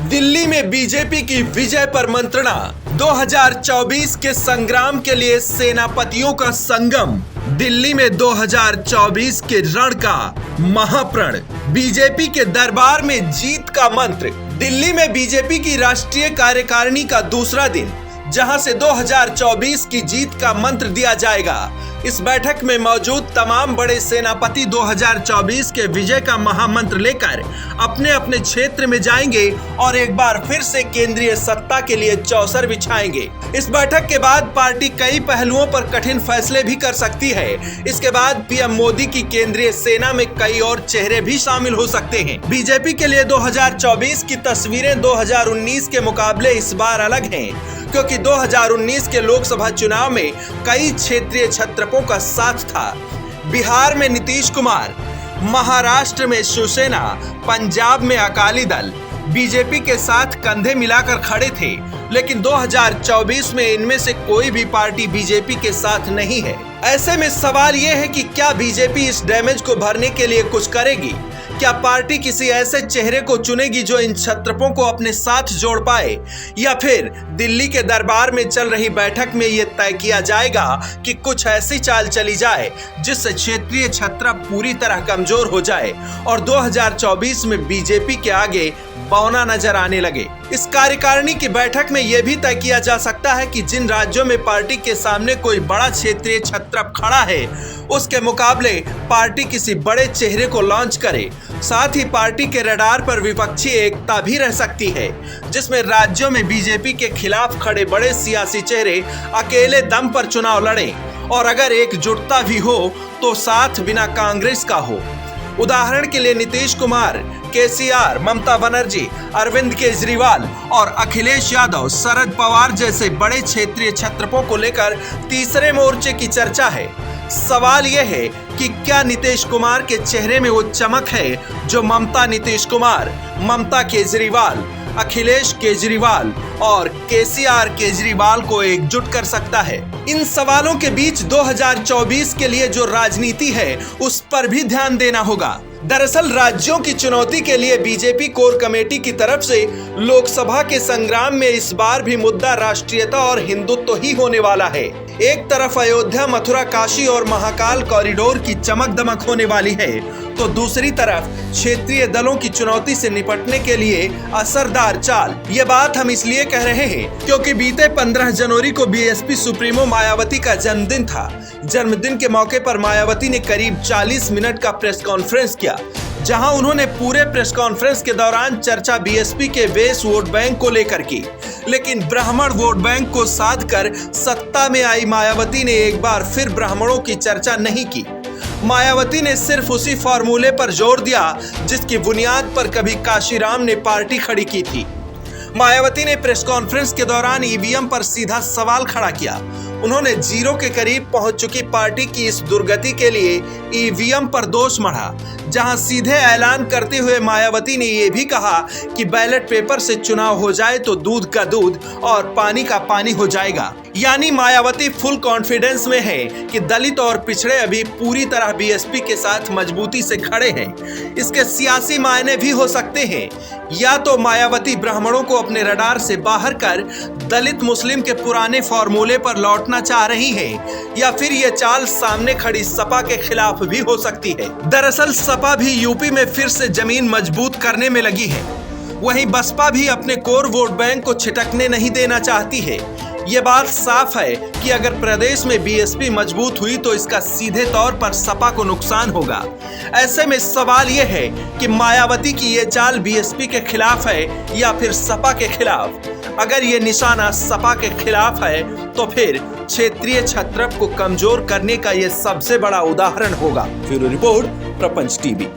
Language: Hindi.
दिल्ली में बीजेपी की विजय पर मंत्रणा। 2024 के संग्राम के लिए सेनापतियों का संगम। दिल्ली में 2024 के रण का महाप्रण। बीजेपी के दरबार में जीत का मंत्र। दिल्ली में बीजेपी की राष्ट्रीय कार्यकारिणी का दूसरा दिन, जहां से 2024 की जीत का मंत्र दिया जाएगा। इस बैठक में मौजूद तमाम बड़े सेनापति 2024 के विजय का महामंत्र लेकर अपने अपने क्षेत्र में जाएंगे और एक बार फिर से केंद्रीय सत्ता के लिए चौसर बिछाएंगे। इस बैठक के बाद पार्टी कई पहलुओं पर कठिन फैसले भी कर सकती है। इसके बाद पीएम मोदी की केंद्रीय सेना में कई और चेहरे भी शामिल हो सकते हैं। बीजेपी के लिए 2024 की तस्वीरें 2019 के मुकाबले इस बार अलग हैं, क्योंकि 2019 के लोकसभा चुनाव में कई क्षेत्रीय छत्रपों का साथ था। बिहार में नीतीश कुमार, महाराष्ट्र में शिवसेना, पंजाब में अकाली दल बीजेपी के साथ कंधे मिलाकर खड़े थे। लेकिन 2024 में इनमें से कोई भी पार्टी बीजेपी के साथ नहीं है। ऐसे में सवाल यह है कि क्या बीजेपी इस डैमेज को भरने के लिए कुछ करेगी? क्या पार्टी किसी ऐसे चेहरे को चुनेगी जो इन छत्रपों को अपने साथ जोड़ पाए, या फिर दिल्ली के दरबार में चल रही बैठक में यह तय किया जाएगा कि कुछ ऐसी चाल चली जाए जिससे क्षेत्रीय छत्रप पूरी तरह कमजोर हो जाए और 2024 में बीजेपी के आगे बौना नजर आने लगे। इस कार्यकारिणी की बैठक में यह भी तय किया जा सकता है कि जिन राज्यों में पार्टी के सामने कोई बड़ा क्षेत्रीय छत्रप खड़ा है, उसके मुकाबले पार्टी किसी बड़े चेहरे को लॉन्च करे। साथ ही पार्टी के रडार पर विपक्षी एकता भी रह सकती है, जिसमें राज्यों में बीजेपी के खिलाफ खड़े बड़े सियासी चेहरे अकेले दम पर चुनाव लड़ें और अगर एकजुटता भी हो तो साथ बिना कांग्रेस का हो। उदाहरण के लिए नीतीश कुमार, केसीआर, ममता बनर्जी, अरविंद केजरीवाल और अखिलेश यादव, शरद पवार जैसे बड़े क्षेत्रीय छत्रपों को लेकर तीसरे मोर्चे की चर्चा है। सवाल यह है कि क्या नीतीश कुमार के चेहरे में वो चमक है जो ममता नीतीश कुमार, ममता केजरीवाल, अखिलेश केजरीवाल और केसीआर केजरीवाल को एकजुट कर सकता है? इन सवालों के बीच 2024 के लिए जो राजनीति है उस पर भी ध्यान देना होगा। दरअसल राज्यों की चुनौती के लिए बीजेपी कोर कमेटी की तरफ से लोकसभा के संग्राम में इस बार भी मुद्दा राष्ट्रीयता और हिंदुत्व ही होने वाला है। एक तरफ अयोध्या, मथुरा, काशी और महाकाल कॉरिडोर की चमक दमक होने वाली है, तो दूसरी तरफ क्षेत्रीय दलों की चुनौती से निपटने के लिए असरदार चाल। ये बात हम इसलिए कह रहे हैं क्योंकि बीते 15 जनवरी को बीएसपी सुप्रीमो मायावती का जन्मदिन था। जन्मदिन के मौके पर मायावती ने करीब 40 मिनट का प्रेस कॉन्फ्रेंस किया, जहां उन्होंने पूरे प्रेस कॉन्फ्रेंस के दौरान चर्चा बीएसपी के बेस वोट बैंक को लेकर की। लेकिन ब्राह्मण वोट बैंक को साध कर सत्ता में आई मायावती ने एक बार फिर ब्राह्मणों की चर्चा नहीं की। मायावती ने सिर्फ उसी फॉर्मूले पर जोर दिया जिसकी बुनियाद पर कभी काशीराम ने पार्टी खड़ी की थी। मायावती ने प्रेस कॉन्फ्रेंस के दौरान ईवीएम पर सीधा सवाल खड़ा किया। उन्होंने जीरो के करीब पहुंच चुकी पार्टी की इस दुर्गति के लिए ईवीएम पर दोष मढ़ा, जहां सीधे ऐलान करते हुए मायावती ने यह भी कहा कि बैलेट पेपर से चुनाव हो जाए तो दूध का दूध और पानी का पानी हो जाएगा। यानी मायावती फुल कॉन्फिडेंस में है कि दलित और पिछड़े अभी पूरी तरह बीएसपी के साथ मजबूती से खड़े हैं। इसके सियासी मायने भी हो सकते हैं। या तो मायावती ब्राह्मणों को अपने रडार से बाहर कर दलित मुस्लिम के पुराने फॉर्मूले पर लौटना चाह रही है, या फिर ये चाल सामने खड़ी सपा के खिलाफ भी हो सकती है। दरअसल सपा भी यूपी में फिर से जमीन मजबूत करने में लगी है। वहीं बसपा भी अपने कोर वोट बैंक को छिटकने नहीं देना चाहती है। ये बात साफ है कि अगर प्रदेश में बीएसपी मजबूत हुई तो इसका सीधे तौर पर सपा को नुकसान होगा। ऐसे में सवाल यह है कि मायावती की ये चाल बीएसपी के खिलाफ है या फिर सपा के खिलाफ। अगर ये निशाना सपा के खिलाफ है तो फिर क्षेत्रीय छत्रप को कमजोर करने का ये सबसे बड़ा उदाहरण होगा। ब्यूरो रिपोर्ट, प्रपंच टीवी।